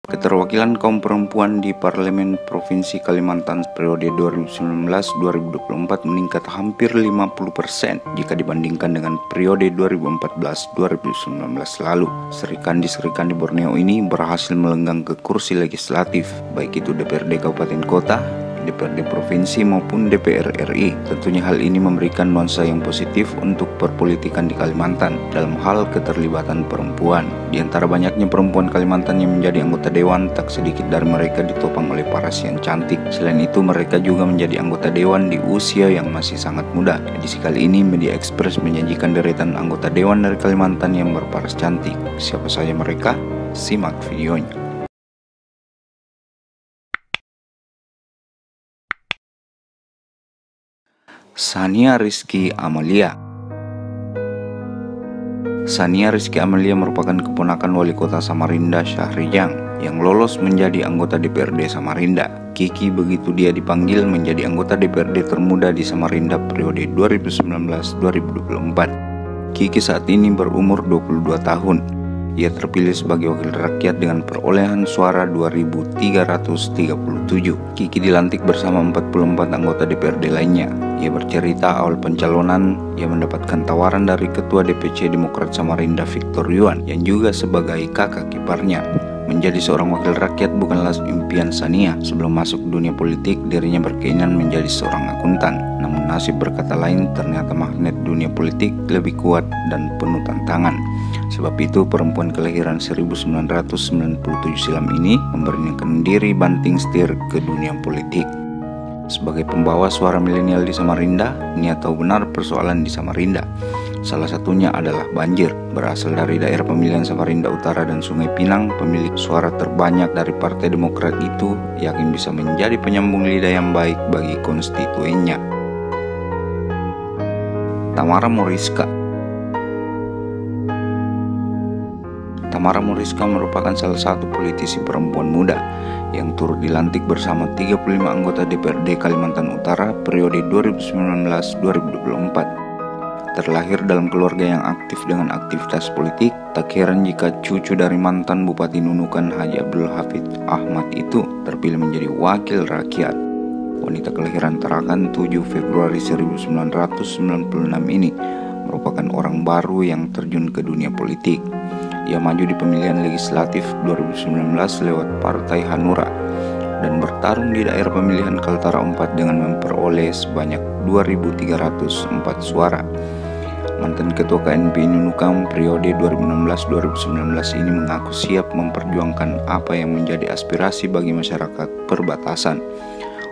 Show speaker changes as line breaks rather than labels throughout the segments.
Keterwakilan kaum perempuan di Parlemen Provinsi Kalimantan periode 2019-2024 meningkat hampir 50% jika dibandingkan dengan periode 2014-2019 lalu. Serikandi Borneo ini berhasil melenggang ke kursi legislatif, baik itu DPRD Kabupaten Kota, DPRD Provinsi maupun DPR RI. Tentunya hal ini memberikan nuansa yang positif untuk perpolitikan di Kalimantan dalam hal keterlibatan perempuan. Di antara banyaknya perempuan Kalimantan yang menjadi anggota dewan, tak sedikit dari mereka ditopang oleh paras yang cantik. Selain itu, mereka juga menjadi anggota dewan di usia yang masih sangat muda. Edisi kali ini Media Express menyajikan deretan anggota dewan dari Kalimantan yang berparas cantik. Siapa saja mereka? Simak videonya. Sania Rizky Amalia. Sania Rizky Amalia merupakan keponakan wali kota Samarinda Syahrijang yang lolos menjadi anggota DPRD Samarinda. Kiki begitu dia dipanggil menjadi anggota DPRD termuda di Samarinda periode 2019-2024. Kiki saat ini berumur 22 tahun. Ia terpilih sebagai wakil rakyat dengan perolehan suara 2.337. Kiki dilantik bersama 44 anggota DPRD lainnya. Ia bercerita awal pencalonan, ia mendapatkan tawaran dari Ketua DPC Demokrat Samarinda Victor Yuan yang juga sebagai kakak kiparnya. Menjadi seorang wakil rakyat bukanlah impian Sania. Sebelum masuk dunia politik, dirinya berkeinginan menjadi seorang akuntan. Namun nasib berkata lain, ternyata magnet dunia politik lebih kuat dan penuh tantangan. Sebab itu perempuan kelahiran 1997 silam ini memberanikan diri banting setir ke dunia politik. Sebagai pembawa suara milenial di Samarinda, Nia tahu benar persoalan di Samarinda. Salah satunya adalah banjir. Berasal dari daerah pemilihan Samarinda Utara dan Sungai Pinang, pemilik suara terbanyak dari Partai Demokrat itu yakin bisa menjadi penyambung lidah yang baik bagi konstituennya. Tamara Moriska. Tamara Moriska merupakan salah satu politisi perempuan muda yang turut dilantik bersama 35 anggota DPRD Kalimantan Utara periode 2019-2024. Terlahir dalam keluarga yang aktif dengan aktivitas politik, tak heran jika cucu dari mantan Bupati Nunukan Haji Abdul Hafid Ahmad itu terpilih menjadi wakil rakyat. Wanita kelahiran Tarakan 7 Februari 1996 ini merupakan orang baru yang terjun ke dunia politik. Ia maju di pemilihan legislatif 2019 lewat Partai Hanura dan bertarung di daerah pemilihan Kaltara 4 dengan memperoleh sebanyak 2.304 suara. Mantan Ketua KNPI Nunukan periode 2016-2019 ini mengaku siap memperjuangkan apa yang menjadi aspirasi bagi masyarakat perbatasan.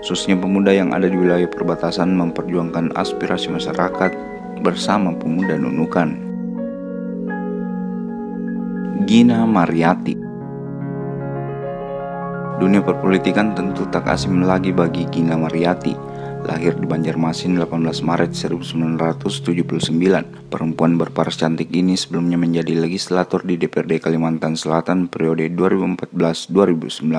Khususnya pemuda yang ada di wilayah perbatasan memperjuangkan aspirasi masyarakat bersama pemuda Nunukan. Gina Mariati. Dunia perpolitikan tentu tak asing lagi bagi Gina Mariati. Lahir di Banjarmasin 18 Maret 1979, perempuan berparas cantik ini sebelumnya menjadi legislator di DPRD Kalimantan Selatan periode 2014-2019.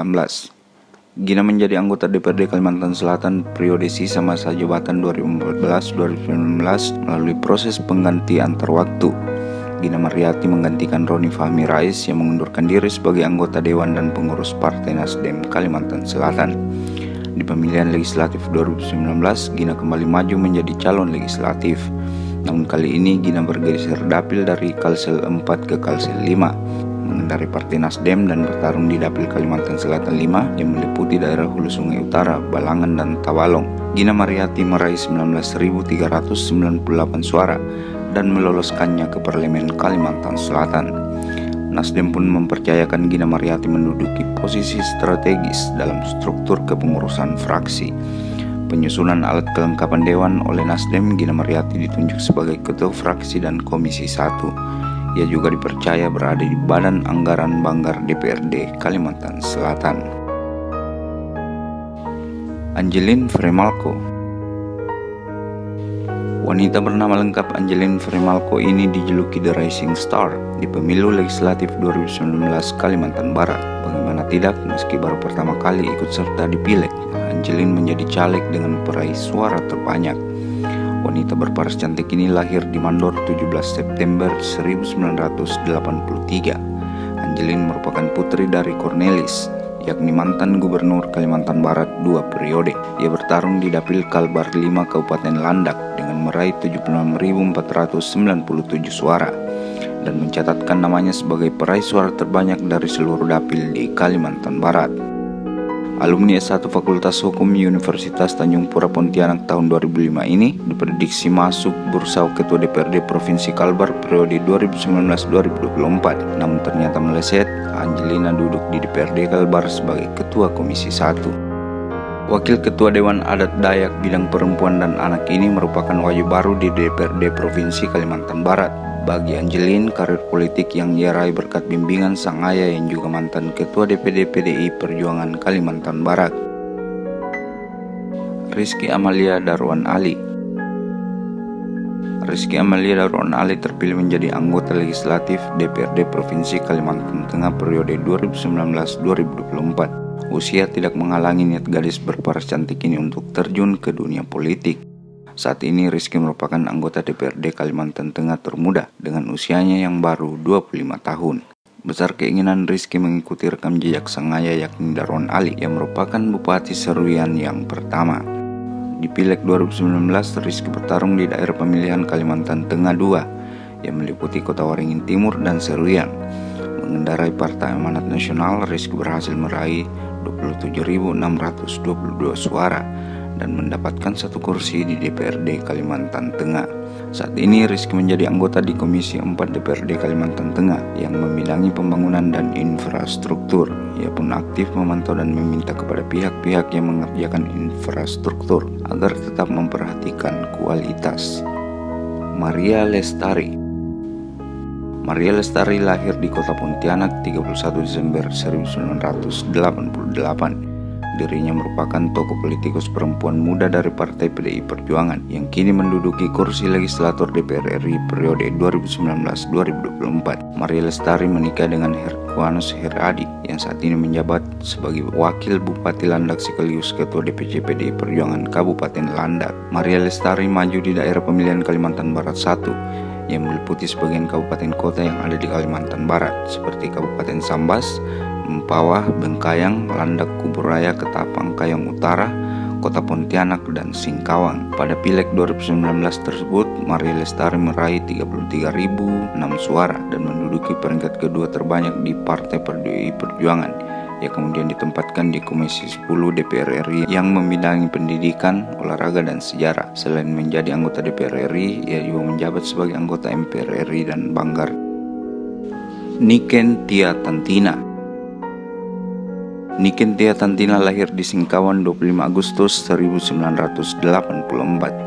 Gina menjadi anggota DPRD Kalimantan Selatan periode sisa masa jabatan 2014-2019 melalui proses pengganti antar waktu. Gina Mariati menggantikan Roni Fahmi Rais yang mengundurkan diri sebagai anggota Dewan dan pengurus Partai Nasdem Kalimantan Selatan. Di pemilihan legislatif 2019, Gina kembali maju menjadi calon legislatif. Namun kali ini Gina bergeser dapil dari Kalsel 4 ke Kalsel 5, mengendari Partai Nasdem dan bertarung di dapil Kalimantan Selatan 5 yang meliputi daerah Hulu Sungai Utara, Balangan, dan Tawalong. Gina Mariati meraih 19.398 suara dan meloloskannya ke Parlemen Kalimantan Selatan. Nasdem pun mempercayakan Gina Mariati menduduki posisi strategis dalam struktur kepengurusan fraksi. Penyusunan alat kelengkapan dewan oleh Nasdem, Gina Mariati ditunjuk sebagai ketua fraksi dan komisi 1. Ia juga dipercaya berada di Badan Anggaran Banggar DPRD Kalimantan Selatan. Angelin Fremalco. Wanita bernama lengkap Angelin Fremalco ini dijuluki The Rising Star di pemilu legislatif 2019 Kalimantan Barat. Bagaimana tidak, meski baru pertama kali ikut serta di pileg, Angelin menjadi caleg dengan peraih suara terbanyak. Wanita berparas cantik ini lahir di Mandor 17 September 1983. Angelin merupakan putri dari Cornelis, yakni mantan gubernur Kalimantan Barat 2 periode. Ia bertarung di Dapil Kalbar 5 Kabupaten Landak dengan meraih 76.497 suara dan mencatatkan namanya sebagai peraih suara terbanyak dari seluruh dapil di Kalimantan Barat. Alumni S1 Fakultas Hukum Universitas Tanjung Pura Pontianak tahun 2005 ini diprediksi masuk bursa Ketua DPRD Provinsi Kalbar periode 2019-2024. Namun ternyata meleset, Angelina duduk di DPRD Kalbar sebagai Ketua Komisi 1. Wakil Ketua Dewan Adat Dayak Bidang Perempuan dan Anak ini merupakan wajah baru di DPRD Provinsi Kalimantan Barat. Bagi Angelin, karir politik yang ia raih berkat bimbingan sang ayah yang juga mantan Ketua DPD PDI Perjuangan Kalimantan Barat. Rizky Amalia Darwan Ali. Rizky Amalia Darwan Ali terpilih menjadi anggota legislatif DPRD Provinsi Kalimantan Tengah periode 2019-2024. Usia tidak menghalangi niat gadis berparas cantik ini untuk terjun ke dunia politik. Saat ini Rizky merupakan anggota DPRD Kalimantan Tengah termuda dengan usianya yang baru 25 tahun. Besar keinginan Rizky mengikuti rekam jejak sang ayah yakni Darwan Ali yang merupakan Bupati Seruyan yang pertama. Di Pileg 2019, Rizky bertarung di daerah pemilihan Kalimantan Tengah 2 yang meliputi Kota Waringin Timur dan Seruyan. Mengendarai Partai Amanat Nasional, Rizky berhasil meraih 27.622 suara dan mendapatkan 1 kursi di DPRD Kalimantan Tengah. Saat ini Rizky menjadi anggota di Komisi 4 DPRD Kalimantan Tengah yang membidangi pembangunan dan infrastruktur. Ia pun aktif memantau dan meminta kepada pihak-pihak yang mengerjakan infrastruktur agar tetap memperhatikan kualitas. Maria Lestari. Maria Lestari lahir di Kota Pontianak 31 Desember 1988. Dirinya merupakan tokoh politikus perempuan muda dari Partai PDI Perjuangan yang kini menduduki kursi legislator DPR RI periode 2019-2024. Maria Lestari menikah dengan Hercuanus Heradi yang saat ini menjabat sebagai Wakil Bupati Landak sekaligus Ketua DPC PDI Perjuangan Kabupaten Landak. Maria Lestari maju di daerah pemilihan Kalimantan Barat 1 yang meliputi sebagian kabupaten kota yang ada di Kalimantan Barat seperti Kabupaten Sambas, Mempawah, Bengkayang, Landak, Kuburaya, Ketapang, Kayong Utara, Kota Pontianak, dan Singkawang. Pada Pileg 2019 tersebut, Maria Lestari meraih 33.006 suara dan menduduki peringkat kedua terbanyak di Partai PDI Perjuangan. Ia kemudian ditempatkan di Komisi 10 DPR RI yang membidangi pendidikan, olahraga, dan sejarah. Selain menjadi anggota DPR RI, ia juga menjabat sebagai anggota MPR RI dan Banggar. Niken Tia Tantina. Niken Tia Tantina lahir di Singkawang 25 Agustus 1984.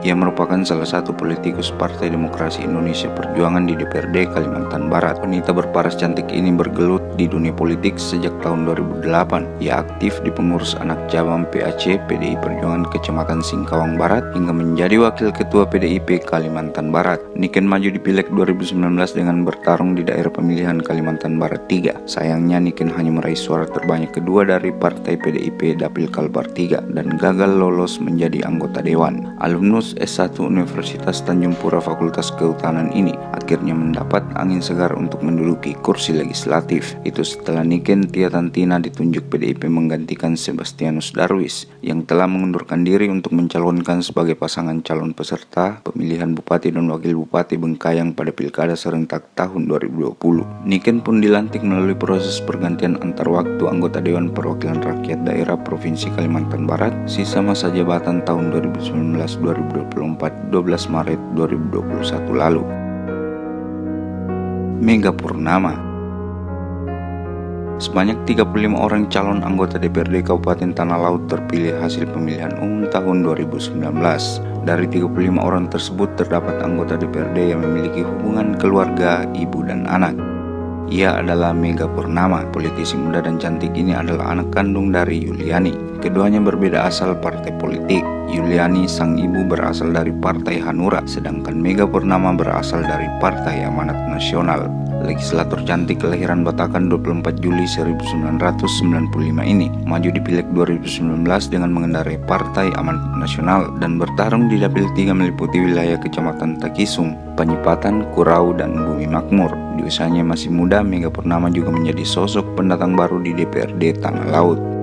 Ia merupakan salah satu politikus Partai Demokrasi Indonesia Perjuangan di DPRD Kalimantan Barat. Wanita berparas cantik ini bergelut di dunia politik sejak tahun 2008. Ia aktif di pengurus anak cabang PAC PDI Perjuangan Kecamatan Singkawang Barat hingga menjadi Wakil Ketua PDIP Kalimantan Barat. Niken maju di Pileg 2019 dengan bertarung di daerah pemilihan Kalimantan Barat 3. Sayangnya Niken hanya meraih suara terbanyak kedua dari Partai PDIP Dapil Kalbar 3 dan gagal lolos menjadi anggota dewan. Alumnus S1 Universitas Tanjung Pura Fakultas Kehutanan ini akhirnya mendapat angin segar untuk menduduki kursi legislatif. Itu setelah Niken Tia Tantina ditunjuk PDIP menggantikan Sebastianus Darwis yang telah mengundurkan diri untuk mencalonkan sebagai pasangan calon peserta pemilihan Bupati dan Wakil Bupati Bengkayang pada Pilkada serentak tahun 2020. Niken pun dilantik melalui proses pergantian antar waktu anggota Dewan Perwakilan Rakyat Daerah Provinsi Kalimantan Barat sisa masa jabatan tahun 2019-2024 12 Maret 2021 lalu. Mega Purnama. Sebanyak 35 orang calon anggota DPRD Kabupaten Tanah Laut terpilih hasil pemilihan umum tahun 2019. Dari 35 orang tersebut terdapat anggota DPRD yang memiliki hubungan keluarga, ibu dan anak. Ia adalah Mega Purnama. Politisi muda dan cantik ini adalah anak kandung dari Yuliani. Keduanya berbeda asal partai politik. Yuliani sang ibu berasal dari Partai Hanura, sedangkan Mega Purnama berasal dari Partai Amanat Nasional. Legislator cantik kelahiran Batakkan 24 Juli 1995 ini maju di Pileg 2019 dengan mengendarai Partai Amanat Nasional dan bertarung di Dapil 3 meliputi wilayah Kecamatan Takisung, Panyipatan, Kurau, dan Bumi Makmur. Di usianya masih muda, Mega Purnama juga menjadi sosok pendatang baru di DPRD Tanah Laut.